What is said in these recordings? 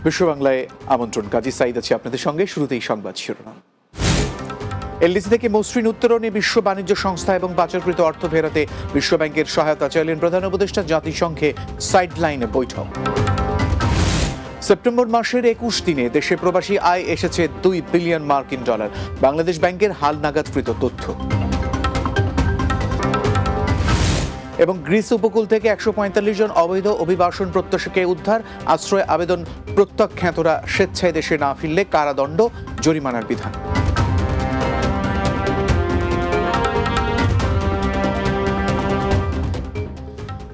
বিশ্ব বাংলায় আমন্ত্রণ। কাজী সাইদ আছে আপনাদের সঙ্গে। শুরুতেই সংবাদ শিরোনাম। এলডিসি থেকে মসৃণ উত্তরণে বিশ্ব বাণিজ্য সংস্থা এবং পাচারকৃত অর্থ ফেরাতে বিশ্বব্যাংকের সহায়তা চাইলেন প্রধান উপদেষ্টা। জাতিসংঘে সাইডলাইনে বৈঠক। সেপ্টেম্বর মাসের 21 দিনে দেশে প্রবাসী আয় এসেছে $2 বিলিয়ন। বাংলাদেশ ব্যাংকের হালনাগাদকৃত তথ্য। এবং গ্রিস উপকূল থেকে 145 জন অবৈধ অভিবাসন প্রত্যাশীকে উদ্ধার। আশ্রয় আবেদন প্রত্যাখ্যাতরা স্বেচ্ছায় দেশে না ফিরলে কারাদণ্ড, জরিমানার বিধান।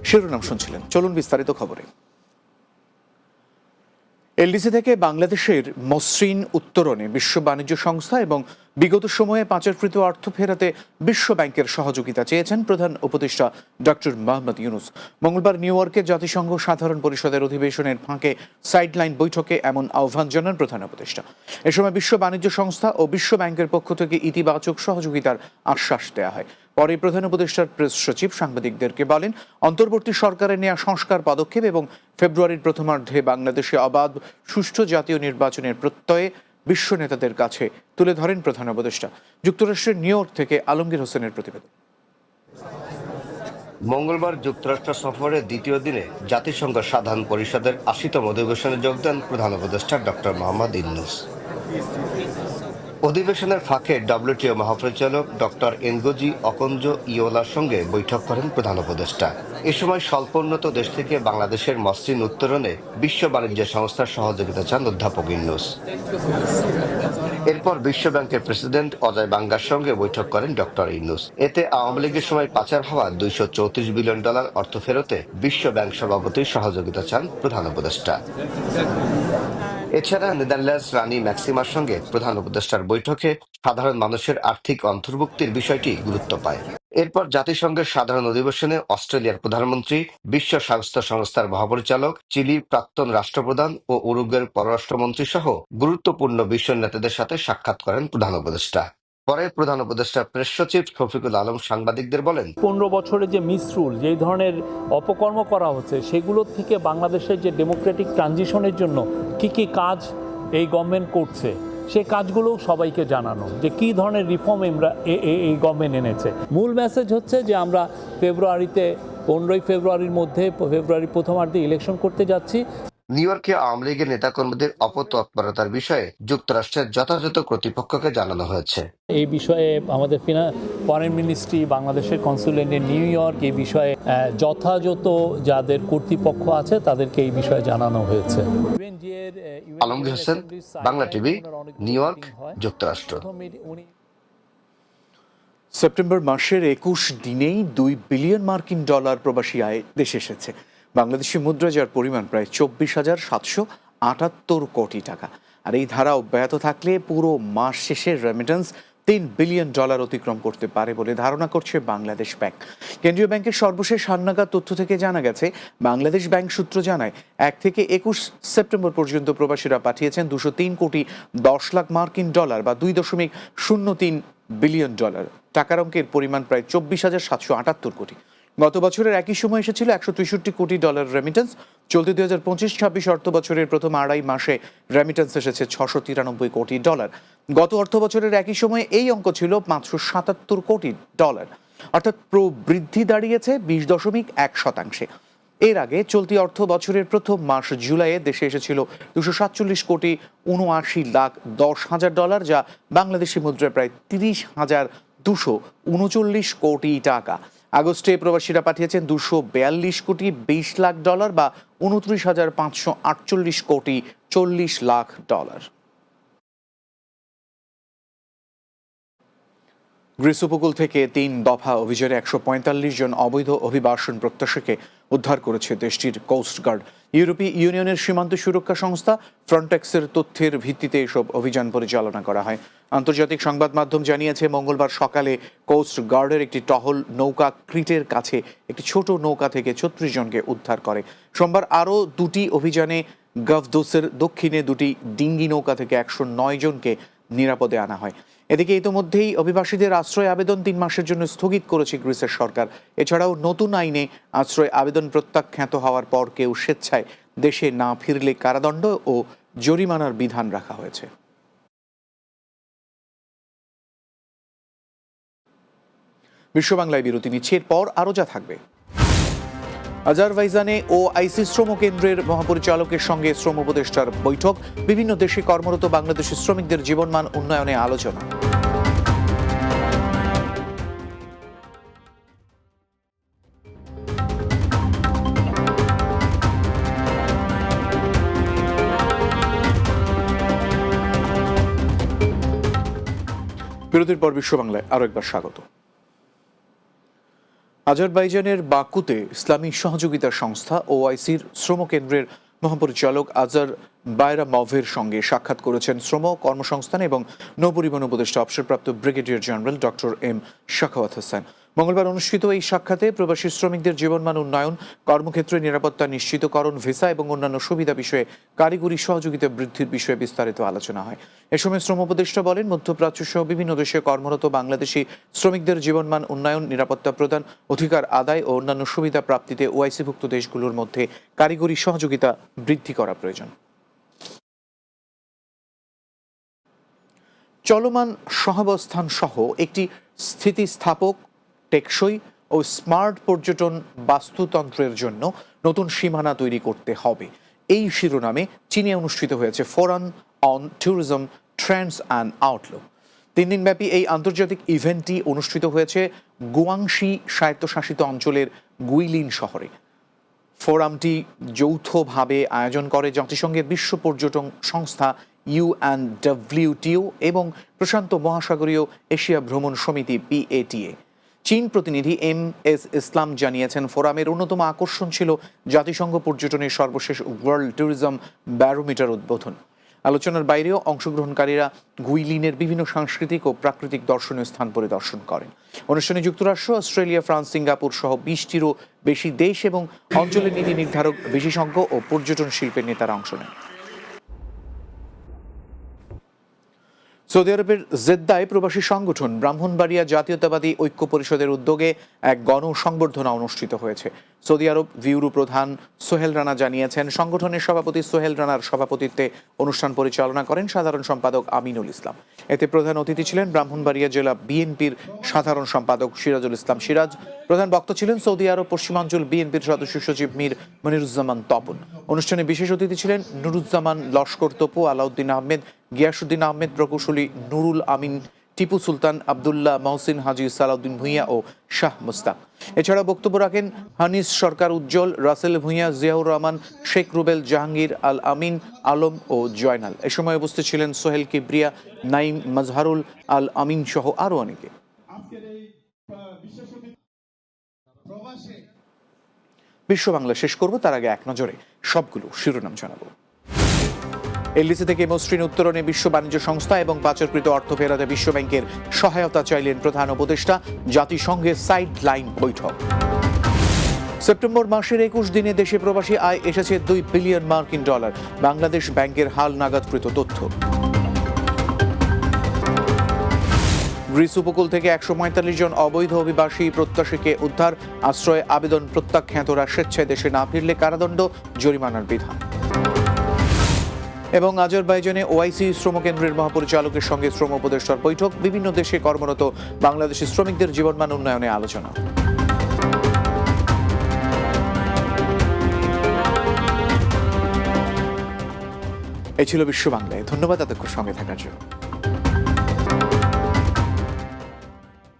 শিরোনাম শুনছিলেন, চলুন বিস্তারিত খবরে। এলডিসি থেকে বাংলাদেশের মসৃণ উত্তরণে বিশ্ব বাণিজ্য সংস্থা এবং বিগত সময়ে পাচারকৃত অর্থ ফেরাতে বিশ্ব ব্যাংকের সহযোগিতা চেয়েছেন প্রধান উপদেষ্টা ডক্টর মোহাম্মদ ইউনূস। মঙ্গলবার নিউ ইয়র্কে জাতিসংঘ সাধারণ পরিষদের অধিবেশনের ফাঁকে সাইডলাইন বৈঠকে এমন আহ্বান জানান প্রধান উপদেষ্টা। এ সময় বিশ্ব বাণিজ্য সংস্থা ও বিশ্ব ব্যাংকের পক্ষ থেকে ইতিবাচক সহযোগিতার আশ্বাস দেওয়া হয়। পরে প্রধান উপদেষ্টার প্রেস সচিব সাংবাদিকদেরকে বলেন, অন্তর্বর্তী সরকারের নেওয়া সংস্কার পদক্ষেপ এবং ফেব্রুয়ারির প্রথমার্ধে বাংলাদেশে অবাধ সুষ্ঠু জাতীয় নির্বাচনের প্রত্যয়ে বিশ্ব নেতাদের কাছে তুলে ধরেন প্রধান উপদেষ্টা। যুক্তরাষ্ট্রের নিউ ইয়র্ক থেকে আলমগীর হোসেনের প্রতিবেদন। মঙ্গলবার যুক্তরাষ্ট্র সফরের দ্বিতীয় দিনে জাতিসংঘ সাধারণ পরিষদের 80তম অধিবেশনে যোগ দেন প্রধান উপদেষ্টা ডক্টর মোহাম্মদ ইউনূস। অধিবেশনের ফাঁকে ডব্লিউটিও মহাপরিচালক ডক্টর এনগোজি অকঞ্জো-ইওলার সঙ্গে বৈঠক করেন প্রধান উপদেষ্টা। এ সময় স্বল্পোন্নত দেশ থেকে বাংলাদেশের মসৃণ উত্তরণে বিশ্ব বাণিজ্য সংস্থার সহযোগিতা চান অধ্যাপক ইউনূস। এরপর বিশ্ব ব্যাংকের প্রেসিডেন্ট অজয় বাঙ্গার সঙ্গে বৈঠক করেন ডক্টর ইউনূস। এতে আওয়ামী লীগের সময় পাচার হওয়া $234 বিলিয়ন অর্থ ফেরতে বিশ্ব ব্যাংক সভাপতির সহযোগিতা চান প্রধান উপদেষ্টা। এছাড়া নেদারল্যান্ডস রানী ম্যাক্সিমার সঙ্গে প্রধান উপদেষ্টার বৈঠকে সাধারণ মানুষের আর্থিক অন্তর্ভুক্তির বিষয়টি গুরুত্ব পায়। এরপর জাতিসংঘের সাধারণ অধিবেশনে অস্ট্রেলিয়ার প্রধানমন্ত্রী, বিশ্ব স্বাস্থ্য সংস্থার মহাপরিচালক, চিলির প্রাক্তন রাষ্ট্রপ্রধান ও উরুগুয়ের পররাষ্ট্রমন্ত্রী সহ গুরুত্বপূর্ণ বিশ্ব নেতাদের সাথে সাক্ষাৎ করেন প্রধান উপদেষ্টা। পরে প্রধান উপদেষ্টার প্রেস সচিব শফিকুল আলম সাংবাদিকদের বলেন, 15 বছরে যে মিসরুল, যেই ধরনের অপকর্ম করা হচ্ছে, সেগুলোর থেকে বাংলাদেশের যে ডেমোক্রেটিক ট্রানজিশনের জন্য কি কি কাজ এই গভর্নমেন্ট করছে, সেই কাজগুলো সবাইকে জানানো, যে কি ধরনের রিফর্ম আমরা এই গভর্নমেন্ট এনেছে। মূল মেসেজ হচ্ছে যে আমরা 15 ফেব্রুয়ারির মধ্যে, ফেব্রুয়ারির প্রথমার্ধে ইলেকশন করতে যাচ্ছি। নিউ ইয়র্কে আওয়ামী লীগের নেতাকর্মীদের অপতৎপরতার বিষয়ে যুক্তরাষ্ট্রের যথাযথ কর্তৃপক্ষকে জানানো হয়েছে। এই বিষয়ে আমাদের ফরেন মিনিস্ট্রি, বাংলাদেশের কনসুলেট ইন নিউ ইয়র্ক এই বিষয়ে যথাযথ যাদের কর্তৃপক্ষ আছে তাদেরকে এই বিষয়ে জানানো হয়েছে। Alamgir Hossain, Bangla TV, new York, যুক্তরাষ্ট্র। সেপ্টেম্বর মাসের 21 দিনেই $2 বিলিয়ন প্রবাসী আয় দেশে এসেছে। বাংলাদেশি মুদ্রা যার পরিমাণ প্রায় 24,778 কোটি টাকা। আর এই ধারা অব্যাহত থাকলে পুরো মাস শেষে রেমিটেন্স $3 বিলিয়ন অতিক্রম করতে পারে বলে ধারণা করছে বাংলাদেশ ব্যাংক। কেন্দ্রীয় ব্যাংকের সর্বশেষ হালনাগাদ তথ্য থেকে জানা গেছে, বাংলাদেশ ব্যাংক সূত্র জানায় 1 থেকে 21 সেপ্টেম্বর পর্যন্ত প্রবাসীরা পাঠিয়েছেন $203 কোটি 10 লাখ বা $2.03 বিলিয়ন। টাকার অঙ্কের পরিমাণ প্রায় 24,778 কোটি। গত বছরের একই সময় এসেছিল $163 কোটি রেমিটেন্স। চলতি 2025-26 অর্থ বছরের প্রথম আড়াই মাসে রেমিটেন্স এসেছে $693 কোটি। গত অর্থ বছরের একই সময়ে এই অঙ্ক ছিল $577 কোটি। অর্থাৎ প্রবৃদ্ধি দাঁড়িয়েছে 20.1%। এর আগে চলতি অর্থ বছরের প্রথম মাস জুলাইয়ে দেশে এসেছিল $247 কোটি 79 লাখ 10 হাজার, যা বাংলাদেশি মুদ্রায় প্রায় 30,239 কোটি টাকা। আগস্টে প্রবাসীরা পাঠিয়েছেন $242 কোটি 20 লাখ বা 29,548 কোটি 40 লাখ। গ্রিস উপকূল থেকে 3 দফা অভিযানে 145 জন অবৈধ অভিবাসন প্রত্যাশীকে উদ্ধার করেছে দেশটির কোস্টগার্ড। ইউরোপীয় ইউনিয়নের সীমান্ত সুরক্ষা সংস্থা ফ্রন্টেক্সের তথ্যের ভিত্তিতে এসব অভিযান পরিচালনা করা হয়। আন্তর্জাতিক সংবাদ মাধ্যম জানিয়েছে, মঙ্গলবার সকালে কোস্ট গার্ডের একটি টহল নৌকা ক্রিটের কাছে একটি ছোট নৌকা থেকে 36 জনকে উদ্ধার করে। সোমবার আরও 2টি অভিযানে গাভদোসের দক্ষিণে 2টি ডিঙ্গি নৌকা থেকে 109 জনকে নিরাপদে আনা হয়। এদিকে ইতোমধ্যেই অভিবাসীদের আশ্রয় আবেদন 3 মাসের জন্য স্থগিত করেছে গ্রিসের সরকার। এছাড়াও নতুন আইনে আশ্রয় আবেদন প্রত্যাখ্যাত হওয়ার পর কেউ স্বেচ্ছায় দেশে না ফিরলে কারাদণ্ড ও জরিমানার বিধান রাখা হয়েছে। বিশ্ব বাংলায় বিরতি নিচ্ছে, এরপর আরও যা থাকবে। আজারবাইজানে ওআইসি শ্রম কেন্দ্রের মহাপরিচালকের সঙ্গে শ্রম উপদেষ্টার বৈঠক, বিভিন্ন দেশে কর্মরত বাংলাদেশি শ্রমিকদের জীবনমান উন্নয়নে আলোচনা। বিরতির পর বিশ্ব বাংলায় আরও একবার স্বাগত। আজারবাইজানের বাকুতে ইসলামী সহযোগিতা সংস্থা ওআইসির শ্রম কেন্দ্রের মহাপরিচালক আজার বাইরামভের সঙ্গে সাক্ষাৎ করেছেন শ্রম, কর্মসংস্থান এবং নৌপরিবহন উপদেষ্টা অবসরপ্রাপ্ত brigadier general doctor M Sakhawat Hossain. মঙ্গলবার অনুষ্ঠিত এই সাক্ষাতে প্রবাসী শ্রমিকদের জীবনমান উন্নয়ন, কর্মক্ষেত্রে নিরাপত্তা নিশ্চিতকরণ, ভিসা এবং অন্যান্য সুবিধা বিষয়ে কারিগরি সহযোগিতা বৃদ্ধির বিষয়ে বিস্তারিত আলোচনা হয়। এ সময় শ্রম উপদেষ্টা বলেন, মধ্যপ্রাচ্য সহ বিভিন্ন দেশে কর্মরত বাংলাদেশি শ্রমিকদের জীবনমান উন্নয়ন, নিরাপত্তা প্রদান, অধিকার আদায় ও অন্যান্য সুবিধা প্রাপ্তিতে ওআইসিভুক্ত দেশগুলোর মধ্যে কারিগরি সহযোগিতা বৃদ্ধি করা প্রয়োজন। চলমান সহাবস্থান সহ একটি স্থিতিস্থাপক, টেকসই ও স্মার্ট পর্যটন বাস্তুতন্ত্রের জন্য নতুন সীমানা তৈরি করতে হবে, এই শিরোনামে চীনে অনুষ্ঠিত হয়েছে forum on tourism Trends and Outlook. 3 দিনব্যাপী এই আন্তর্জাতিক ইভেন্টটি অনুষ্ঠিত হয়েছে গুয়াংশি স্বায়ত্তশাসিত অঞ্চলের গুইলিন শহরে। ফোরামটি যৌথভাবে আয়োজন করে জাতিসংঘের বিশ্ব পর্যটন সংস্থা UNWTO এবং প্রশান্ত মহাসাগরীয় এশিয়া ভ্রমণ সমিতি PATA। চীন প্রতিনিধি MS ইসলাম জানিয়েছেন, ফোরামের অন্যতম আকর্ষণ ছিল জাতিসংঘ পর্যটনের সর্বশেষ ওয়ার্ল্ড ট্যুরিজম ব্যারোমিটার উদ্বোধন। আলোচনার বাইরেও অংশগ্রহণকারীরা গুইলিনের বিভিন্ন সাংস্কৃতিক ও প্রাকৃতিক দর্শনীয় স্থান পরিদর্শন করেন। অনুষ্ঠানে যুক্তরাষ্ট্র, অস্ট্রেলিয়া, ফ্রান্স, সিঙ্গাপুর সহ 20টিরও বেশি দেশ এবং অঞ্চলের নীতি নির্ধারক, বিশেষজ্ঞ ও পর্যটন শিল্পের নেতারা অংশ নেন। সৌদি আরবের জেদ্দায় প্রবাসী সংগঠন ব্রাহ্মণবাড়িয়া জাতীয়তাবাদী ঐক্য পরিষদের উদ্যোগে এক গণসংবর্ধনা অনুষ্ঠিত হয়েছে। সৌদি আরব ব্যুরো প্রধান সোহেল রানা জানিয়েছেন, সংগঠনের সভাপতি সোহেল রানার সভাপতিত্বে অনুষ্ঠান পরিচালনা করেন সাধারণ সম্পাদক আমিনুল ইসলাম। এতে প্রধান অতিথি ছিলেন ব্রাহ্মণবাড়িয়া জেলা বিএনপির সাধারণ সম্পাদক সিরাজুল ইসলাম সিরাজ। প্রধান বক্তা ছিলেন সৌদি আরব পশ্চিমাঞ্চল বিএনপির সদস্য সচিব মীর মনিরুজ্জামান তপন। অনুষ্ঠানে বিশেষ অতিথি ছিলেন নুরুজ্জামান লস্কর তপু, আলাউদ্দিন আহমেদ, গিয়াসুদ্দিন আহমেদ, প্রকৌশলী নুরুল আমিন, টিপু সুলতান, আবদুল্লাহ মহসিন, হাজী সালাউদ্দিন ভূঁইয়া ও শাহ মুস্তাক। এছাড়া বক্তব্য রাখেন হানিস সরকার উজ্জ্বল, রাসেল ভূঁইয়া, জিয়াউর রহমান, শেখ রুবেল, জাহাঙ্গীর আল আমিন, আলম ও জয়নাল। এ সময় উপস্থিত ছিলেন সোহেল কিবরিয়া, নাইম, মাজহারুল আল আমিন সহ আরও অনেকে। বিশ্ব বাংলা শেষ করব, তার আগে এক নজরে সবগুলো শিরোনাম জানাবো। এলডিসি থেকে মসৃণ উত্তরণে বিশ্ব বাণিজ্য সংস্থা এবং পাচারকৃত অর্থ ফেরাতে বিশ্বব্যাংকের সহায়তা চাইলেন প্রধান উপদেষ্টা। জাতিসংঘের সাইড লাইন বৈঠক। সেপ্টেম্বর মাসের 21 দিনে দেশে প্রবাসী আয় এসেছে $2 বিলিয়ন। বাংলাদেশ ব্যাংকের হাল নাগাদকৃত তথ্য। গ্রিস উপকূল থেকে 145 জন অবৈধ অভিবাসী প্রত্যাশীকে উদ্ধার, আশ্রয় আবেদন প্রত্যাখ্যাতরা স্বেচ্ছায় দেশে না ফিরলে কারাদণ্ড, জরিমানার বিধান। এবং আজারবাইজানে ওআইসি শ্রম কেন্দ্রের মহাপরিচালকের সঙ্গে শ্রম উপদেষ্টার বৈঠক, বিভিন্ন দেশে কর্মরত বাংলাদেশি শ্রমিকদের জীবনমান উন্নয়নে আলোচনা। এই ছিল বিশ্ব বাংলায়। ধন্যবাদ এতক্ষণ সঙ্গে থাকার জন্য।